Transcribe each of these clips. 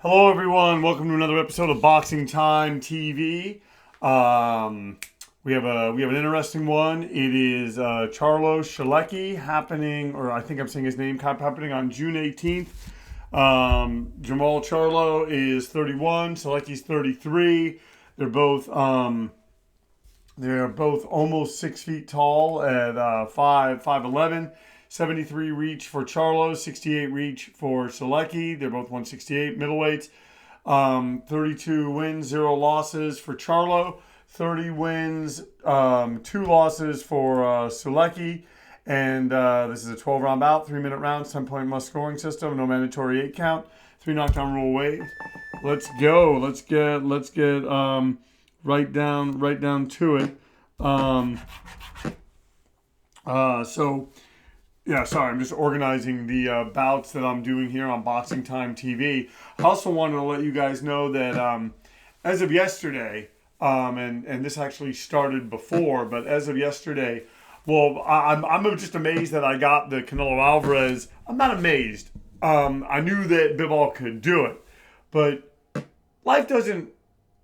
Hello, everyone. Welcome to another episode of Boxing Time TV. We have an interesting one. It is Jermall Charlo happening, or I think I'm saying his name, happening on June 18th. Jermall Charlo is 31. Sulecki's 33. They're both almost 6 feet tall at 5'11". 73 reach for Charlo, 68 reach for Sulecki. They're both 168 middleweights. 32 wins, 0 losses for Charlo. 30 wins, 2 losses for Sulecki. And this is a 12-round bout, 3-minute rounds, 10-point must scoring system, no mandatory 8 count, 3 knockdown rule waived. Let's go. Let's get right down to it. I'm just organizing the bouts that I'm doing here on Boxing Time TV. I also wanted to let you guys know that as of yesterday, and this actually started before, but as of yesterday, I'm just amazed that I got the Canelo Alvarez. I'm not amazed. I knew that Bivol could do it, but life doesn't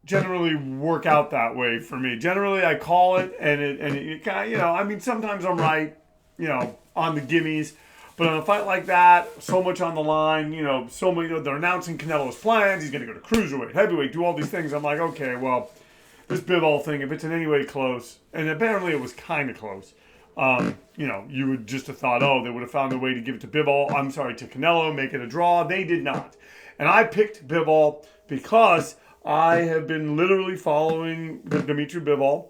generally work out that way for me. Generally, I call it, and it kind of, sometimes I'm right, on the gimmies. But on a fight like that, so much on the line, they're announcing Canelo's plans. He's going to go to cruiserweight, heavyweight, do all these things. I'm like, okay, well, this Bivol thing, if it's in any way close, and apparently it was kind of close, you would just have thought, they would have found a way to give it to to Canelo, make it a draw. They did not. And I picked Bivol because I have been literally following Dimitri Bivol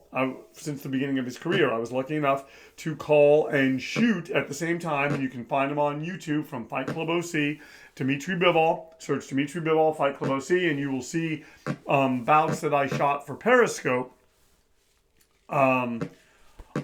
since the beginning of his career. I was lucky enough to call and shoot at the same time, and you can find him on YouTube from Fight Club OC. Dimitri Bivol. Search Dimitri Bivol, Fight Club OC, and you will see bouts that I shot for Periscope on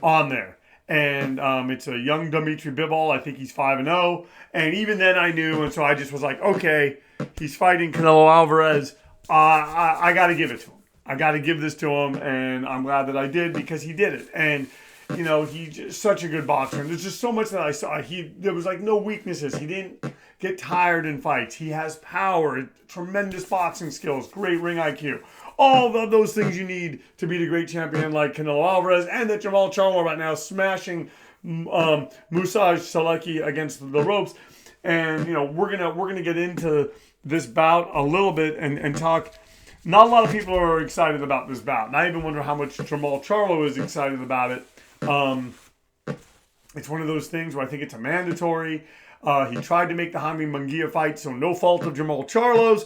there. And it's a young Dimitri Bivol. I think he's 5-0. And even then I knew, and so I just was like, okay, he's fighting Canelo Alvarez. I got to give it to him. I got to give this to him, and I'm glad that I did because he did it. And, he's just such a good boxer. And there's just so much that I saw. There was like no weaknesses. He didn't get tired in fights. He has power, tremendous boxing skills, great ring IQ. All of those things you need to beat a great champion like Canelo Alvarez, and that Jermall Charlo right now smashing Maciej Sulecki against the ropes. And, we're gonna get into this bout a little bit and talk. Not a lot of people are excited about this bout, and I even wonder how much Jermall Charlo is excited about it. It's one of those things where I think it's a mandatory. He tried to make the Jaime Munguia fight, so no fault of Jermall Charlo's.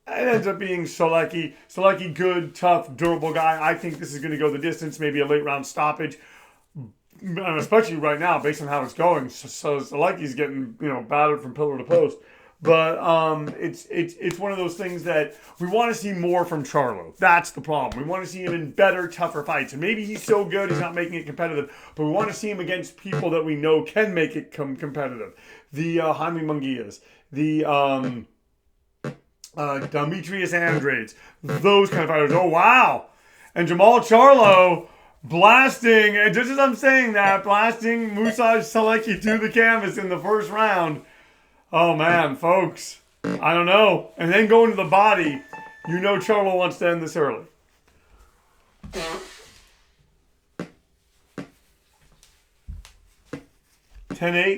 It ends up being Sulecki. Sulecki, good, tough, durable guy. I think this is going to go the distance, maybe a late round stoppage. And especially right now, based on how it's going, so Sulecki's getting battered from pillar to post. But it's one of those things that we want to see more from Charlo. That's the problem. We want to see him in better, tougher fights. And maybe he's so good he's not making it competitive. But we want to see him against people that we know can make it competitive. The Jaime Munguias. The Demetrius Andrades. Those kind of fighters. Oh, wow. And Jermall Charlo blasting, just as I'm saying that, blasting Maciej Sulecki to the canvas in the first round. Oh, man, folks. I don't know. And then going to the body, Charlo wants to end this early. 10-8,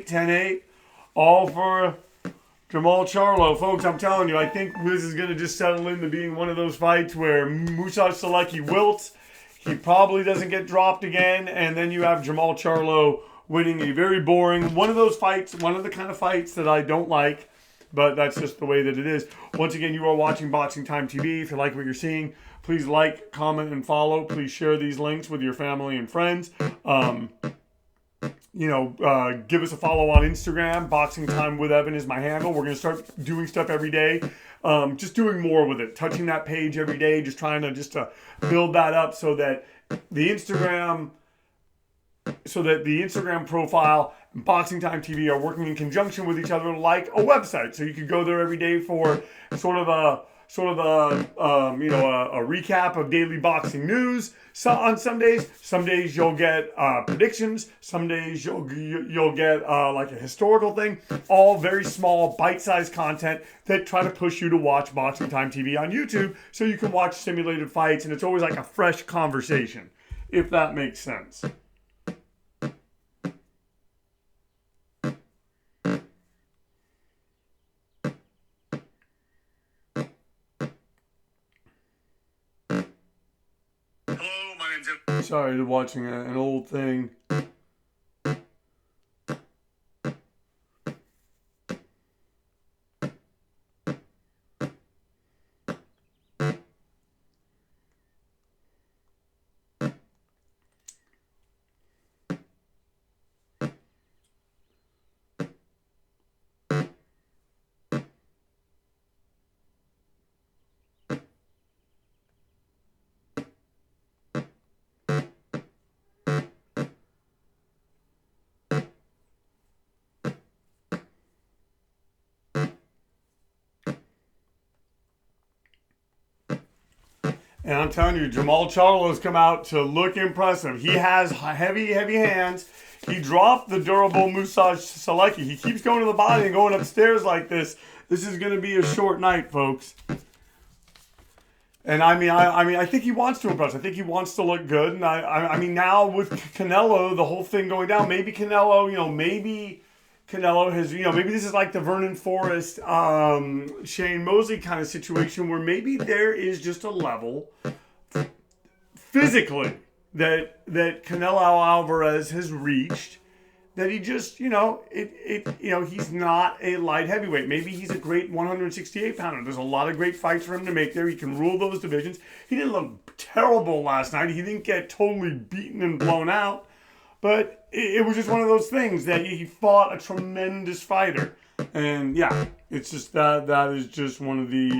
10-8. All for Jermall Charlo. Folks, I'm telling you, I think this is going to just settle into being one of those fights where Maciej Sulecki wilts. He probably doesn't get dropped again. And then you have Jermall Charlo winning a very boring, one of those fights, one of the kind of fights that I don't like, but that's just the way that it is. Once again, you are watching Boxing Time TV. If you like what you're seeing, please like, comment, and follow. Please share these links with your family and friends. Give us a follow on Instagram. Boxing Time with Evan is my handle. We're going to start doing stuff every day. Just doing more with it. Touching that page every day. Just trying to build that up so that the Instagram profile and Boxing Time TV are working in conjunction with each other like a website. So you could go there every day for sort of a sort of a recap of daily boxing news. So on some days you'll get predictions. Some days you'll get like a historical thing. All very small, bite-sized content that try to push you to watch Boxing Time TV on YouTube, so you can watch simulated fights, and it's always like a fresh conversation, if that makes sense. Hello, my name's Ed. Sorry, watching an old thing. And I'm telling you, Jermall Charlo has come out to look impressive. He has heavy hands. He dropped the durable Maciej Sulecki. He keeps going to the body and going upstairs like this. This is going to be a short night, folks. And I think he wants to impress. I think he wants to look good. And I mean, now with Canelo, the whole thing going down, maybe Canelo, maybe Canelo has, maybe this is like the Vernon Forrest, Shane Mosley kind of situation where maybe there is just a level physically that Canelo Alvarez has reached that he just, he's not a light heavyweight. Maybe he's a great 168 pounder. There's a lot of great fights for him to make there. He can rule those divisions. He didn't look terrible last night. He didn't get totally beaten and blown out. But it was just one of those things that he fought a tremendous fighter. And yeah, it's just that is just one of the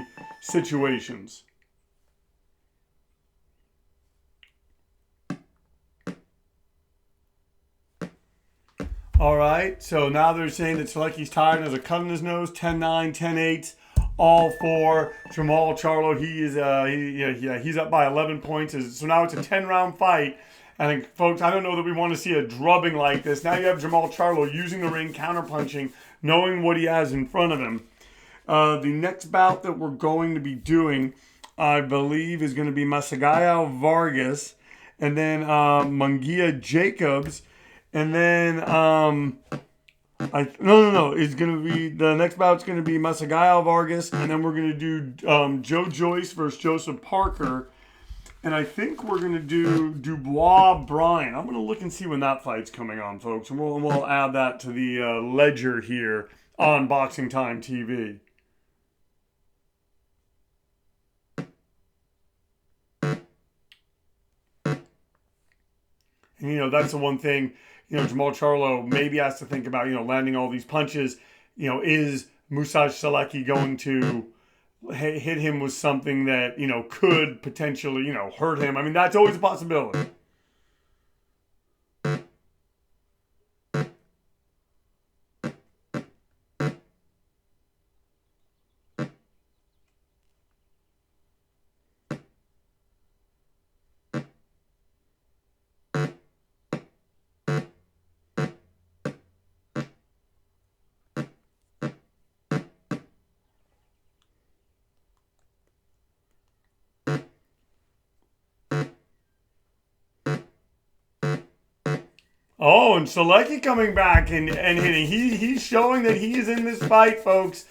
situations. All right, so now they're saying that Sulecki's tired and has a cut in his nose. 10-9, 10-8, all for Jermall Charlo. He's up by 11 points. So now it's a 10-round fight. And folks, I don't know that we want to see a drubbing like this. Now you have Jermall Charlo using the ring, counterpunching, knowing what he has in front of him. The next bout that we're going to be doing, I believe, is going to be Maciej Vargas, and then Munguia Jacobs, and then it's going to be, the next bout's going to be Maciej Vargas, and then we're going to do Joe Joyce versus Joseph Parker. And I think we're going to do Dubois Bryan. I'm going to look and see when that fight's coming on, folks. And we'll add that to the ledger here on Boxing Time TV. And, that's the one thing, Jermall Charlo maybe has to think about, landing all these punches. Is Maciej Sulecki going to hit him with something that, could potentially, hurt him? I mean, that's always a possibility. Oh, and Sulecki coming back and hitting. He's showing that he is in this fight, folks.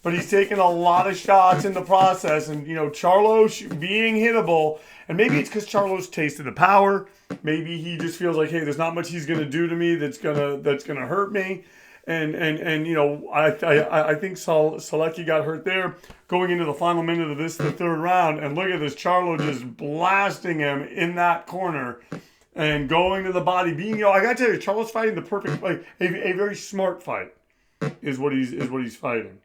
But he's taking a lot of shots in the process. And, Charlo being hittable. And maybe it's because Charlo's tasted the power. Maybe he just feels like, hey, there's not much he's going to do to me that's gonna hurt me. And I think Sulecki got hurt there going into the final minute of the third round. And look at this, Charlo just blasting him in that corner. And going to the body, being, I gotta tell you, Charlo's fighting the perfect fight, a very smart fight, is what he's fighting.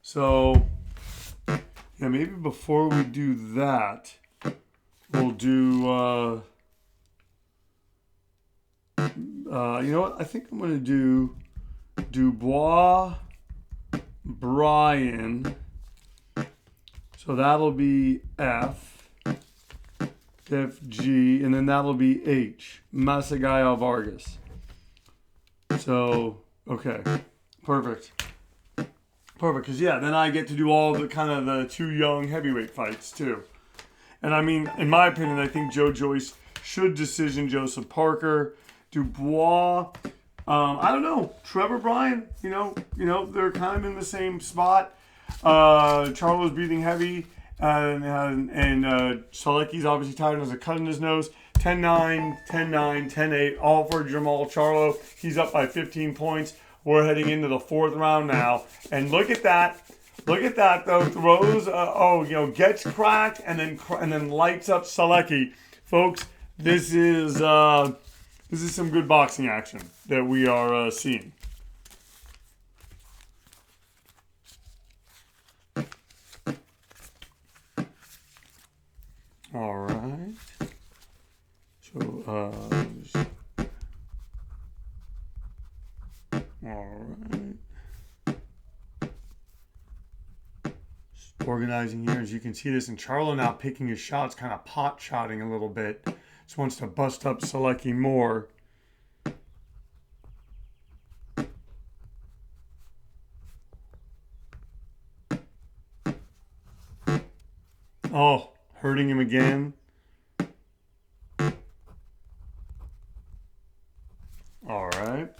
So, maybe before we do that, we'll do, you know what? I think I'm going to do Dubois, Bryan. So that'll be F, G, and then that'll be H, Masagaya Vargas. So, okay, perfect. Perfect, because yeah, then I get to do all the kind of the two young heavyweight fights too. And I mean, in my opinion, I think Joe Joyce should decision Joseph Parker. Dubois, I don't know. Trevor Bryan, you know, they're kind of in the same spot. Charlo's breathing heavy, and Sulecki's obviously tired and has a cut in his nose. 10-9, 10-9, 10-8, all for Jermall Charlo. He's up by 15 points. We're heading into the fourth round now, and look at that. Look at that though. Throws, gets cracked and then lights up Sulecki, folks. This is some good boxing action that we are seeing. All right. So, all right. Just organizing here, as you can see this, and Charlo now picking his shots, kind of pot-shotting a little bit. Just wants to bust up Sulecki more. Oh, hurting him again. All right.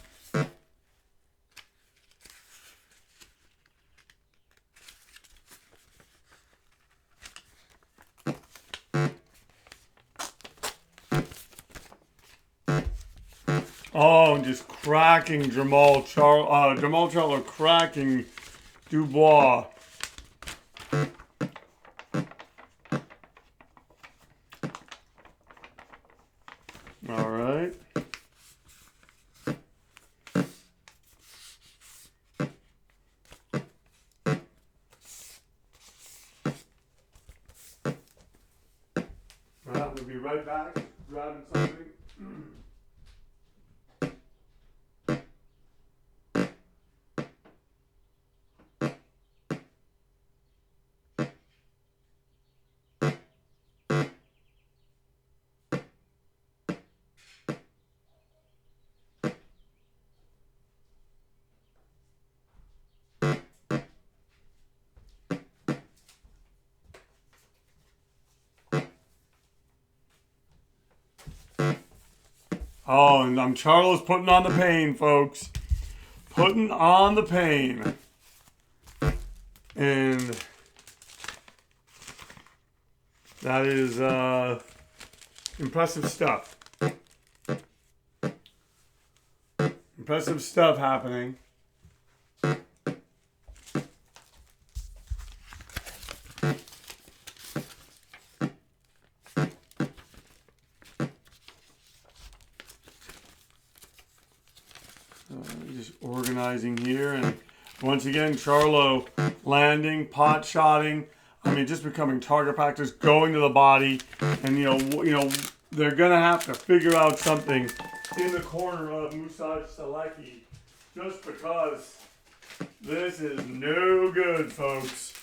Oh, and just cracking Jermall Charlo cracking Dubois. All right. Well, we'll be right back, grabbing something. Oh, and Charlo's putting on the pain, folks. Putting on the pain. And that is impressive stuff. Impressive stuff happening. Just organizing here, and once again Charlo landing, pot shotting. I mean, just becoming target practice, going to the body, and they're gonna have to figure out something in the corner of Maciej Sulecki, just because this is no good, folks.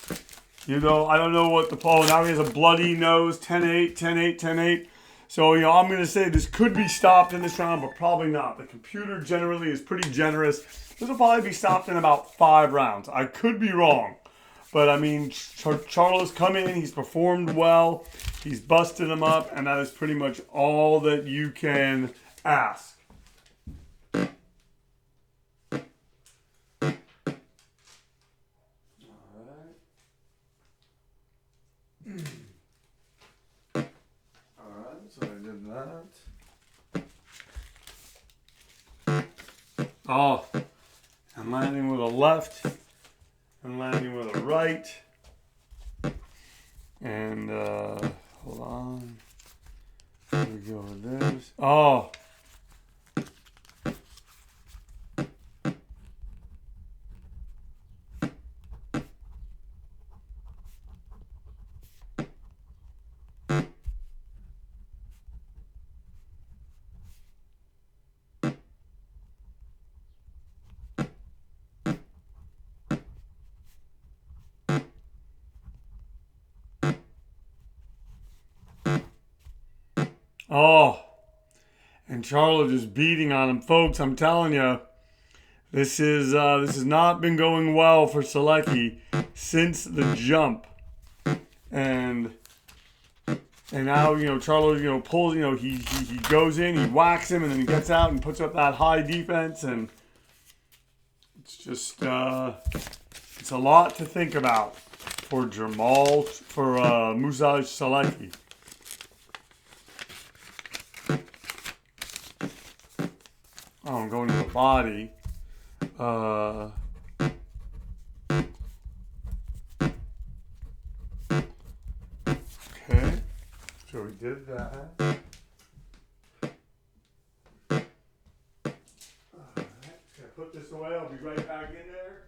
I don't know what now he has a bloody nose. 10-8, 10-8, 10-8. So, I'm going to say this could be stopped in this round, but probably not. The computer generally is pretty generous. This will probably be stopped in about 5 rounds. I could be wrong. But, I mean, Charlo's come in. He's performed well. He's busted him up. And that is pretty much all that you can ask. So I did that. Oh, I'm landing with a left. I'm landing with a right. And, hold on. Here we go with this. Oh. Oh, and Charlo just beating on him, folks. I'm telling you, this has not been going well for Sulecki since the jump, and now Charlo pulls he goes in, he whacks him, and then he gets out and puts up that high defense, and it's just it's a lot to think about for Maciej Sulecki. Oh, I'm going to the body. Okay, so we did that. Alright, just gonna put this away. I'll be right back in there.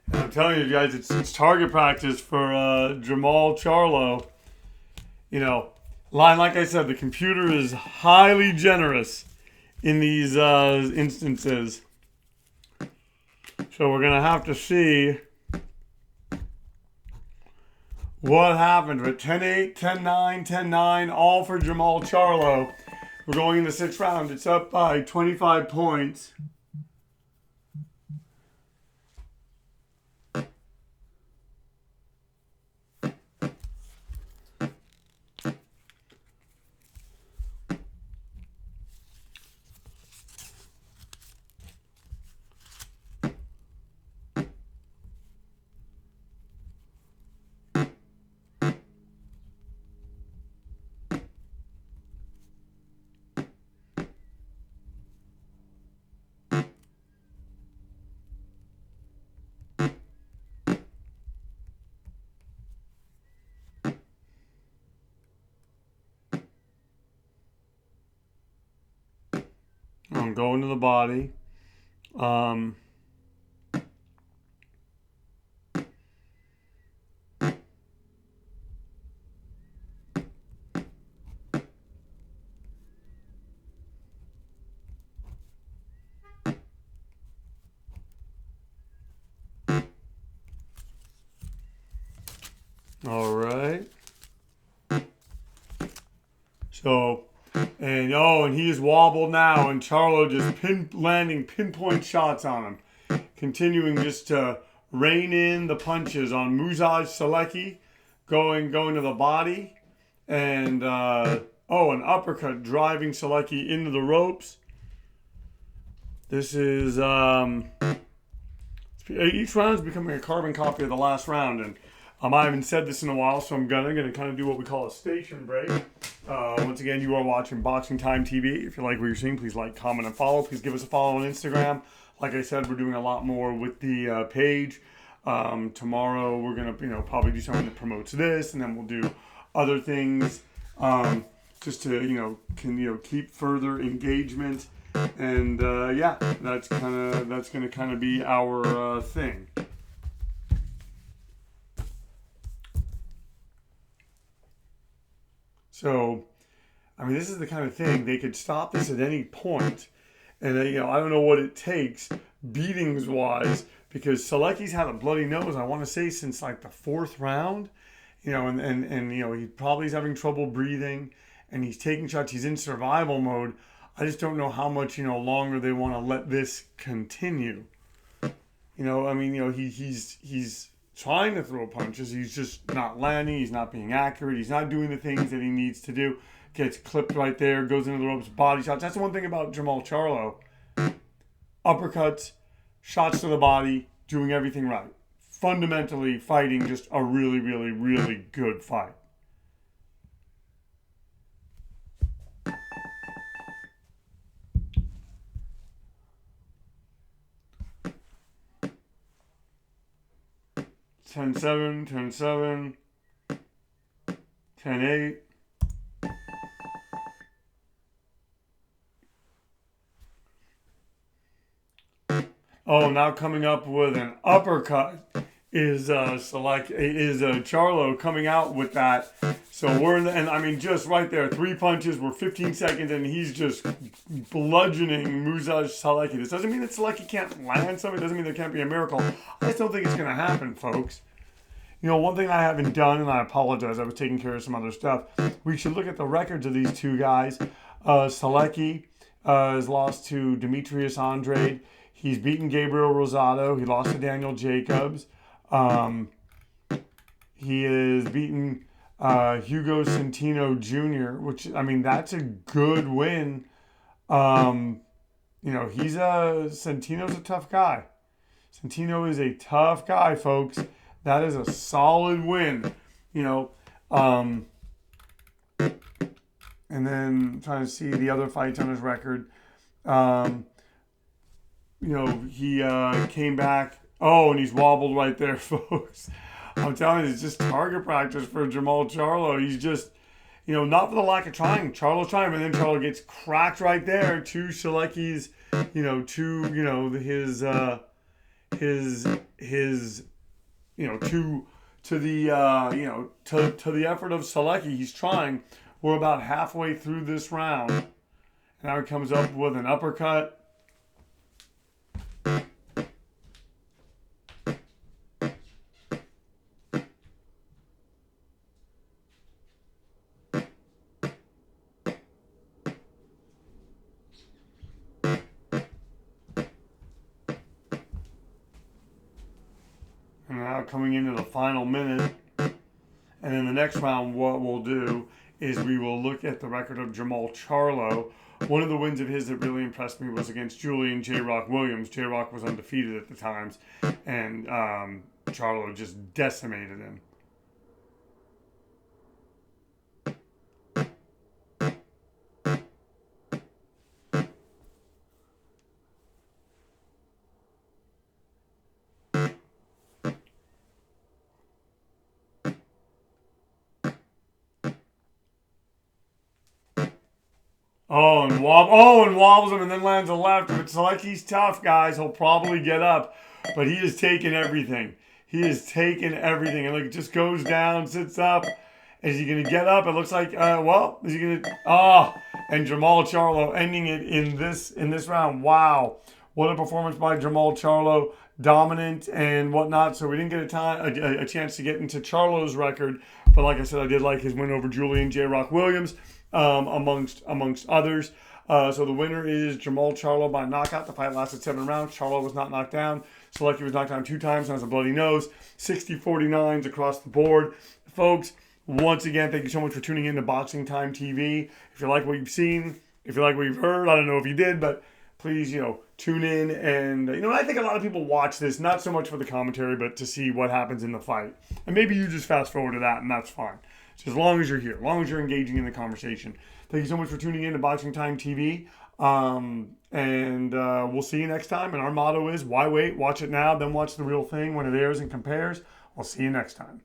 I'm telling you guys, it's target practice for Jermall Charlo. Like I said, the computer is highly generous in these instances. So we're going to have to see what happened with 10-8, 10-9, 10-9, all for Jermall Charlo. We're going in the 6th round. It's up by 25 points. I'm going to the body. All right. So, and he is wobbled now, and Charlo just landing pinpoint shots on him, continuing just to rein in the punches on Maciej Sulecki, going to the body, and an uppercut driving Sulecki into the ropes. This is each round is becoming a carbon copy of the last round, and I haven't said this in a while, so I'm gonna kind of do what we call a station break. Once again, you are watching Boxing Time TV. If you like what you're seeing, please like, comment, and follow. Please give us a follow on Instagram. Like I said, we're doing a lot more with the page. Tomorrow, we're gonna probably do something that promotes this, and then we'll do other things just to keep further engagement. And that's gonna kind of be our thing. So, this is the kind of thing, they could stop this at any point. And, I don't know what it takes, beatings-wise, because Sulecki's had a bloody nose, I want to say, since, like, the 4th round. And he probably is having trouble breathing, and he's taking shots. He's in survival mode. I just don't know how much, longer they want to let this continue. He's trying to throw punches. He's just not landing. He's not being accurate. He's not doing the things that he needs to do. Gets clipped right there. Goes into the ropes. Body shots. That's the one thing about Jermall Charlo. Uppercuts, shots to the body, doing everything right. Fundamentally fighting just a really, really, really good fight. 10-7, 10-7, 10-8. Oh, now coming up with an uppercut is Charlo coming out with that. So we're in the, and I mean, just right there, 3 punches. We're 15 seconds, and he's just bludgeoning Maciej Sulecki. This doesn't mean that Sulecki can't land something. It doesn't mean there can't be a miracle. I just don't think it's going to happen, folks. You know, one thing I haven't done, and I apologize, I was taking care of some other stuff. We should look at the records of these two guys. Sulecki has lost to Demetrius Andrade. He's beaten Gabriel Rosado. He lost to Daniel Jacobs. He has beaten Hugo Centeno Jr., which, I mean, that's a good win. You know, Centeno's a tough guy. Centeno is a tough guy, folks. That is a solid win, you know. And then trying to see the other fights on his record. You know, he came back. Oh, and he's wobbled right there, folks. I'm telling you, it's just target practice for Jermall Charlo. He's just, you know, not for the lack of trying. Charlo's trying, but then Charlo gets cracked right there to Sulecki's, you know, to, you know, his you know, to the, you know, to the effort of Sulecki. He's trying. We're about halfway through this round. Now he comes up with an uppercut. And now coming into the final minute. And in the next round, what we'll do is we will look at the record of Jermall Charlo. One of the wins of his that really impressed me was against Julian J-Rock Williams. J-Rock was undefeated at the times, and Charlo just decimated him. And wobbles him and then lands a left. But it's like he's tough, guys. He'll probably get up. But he has taken everything. He has taken everything. And look, it just goes down, sits up. Is he going to get up? It looks like, is he going to... and Jermall Charlo ending it in this round. Wow. What a performance by Jermall Charlo. Dominant and whatnot. So we didn't get a chance to get into Charlo's record. But like I said, I did like his win over Julian J-Rock Williams. Amongst others. So the winner is Jermall Charlo by knockout. The fight lasted 7 rounds. Charlo was not knocked down. Sulecki was knocked down 2 times and has a bloody nose. 60-49s across the board. Folks, once again, thank you so much for tuning in to Boxing Time TV. If you like what you've seen, if you like what you've heard, I don't know if you did, but please, you know, tune in. And, you know, I think a lot of people watch this, not so much for the commentary, but to see what happens in the fight. And maybe you just fast forward to that, and that's fine. So as long as you're here, as long as you're engaging in the conversation. Thank you so much for tuning in to Boxing Time TV. And we'll see you next time. And our motto is, why wait? Watch it now, then watch the real thing when it airs and compares. I'll see you next time.